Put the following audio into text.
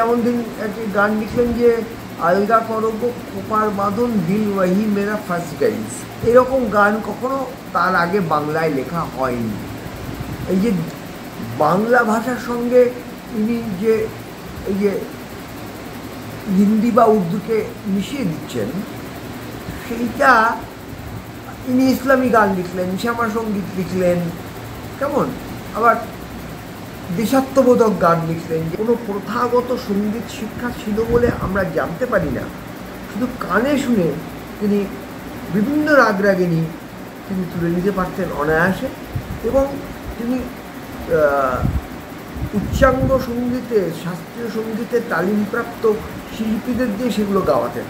যেমন দিন একটি গান লিখলেন যে আলগা করো গো কোপার বাঁধন দিল ওয়াহি মেরা ফার্স্ট গাইজ। এরকম গান কখনো তার আগে বাংলায় লেখা হয়নি। এই যে বাংলা ভাষার সঙ্গে ইনি যে এই যে হিন্দি বা উর্দুকে মিশিয়ে দিচ্ছেন, সেইটা ইনি ইসলামী গান লিখলেন, শ্যামা সঙ্গীত লিখলেন, কেমন আবার দেশাত্মবোধক গান লিখলেন। কোনো প্রথাগত সঙ্গীত শিক্ষা ছিল বলে আমরা জানতে পারি না, শুধু কানে শুনে তিনি বিভিন্ন রাগ রাগিনী তিনি তুলে নিতে পারতেন অনায়াসে, এবং তিনি উচ্চাঙ্গ সঙ্গীতে, শাস্ত্রীয় সঙ্গীতে তালিমপ্রাপ্ত শিল্পীদের দিয়ে সেগুলো গাওয়াতেন।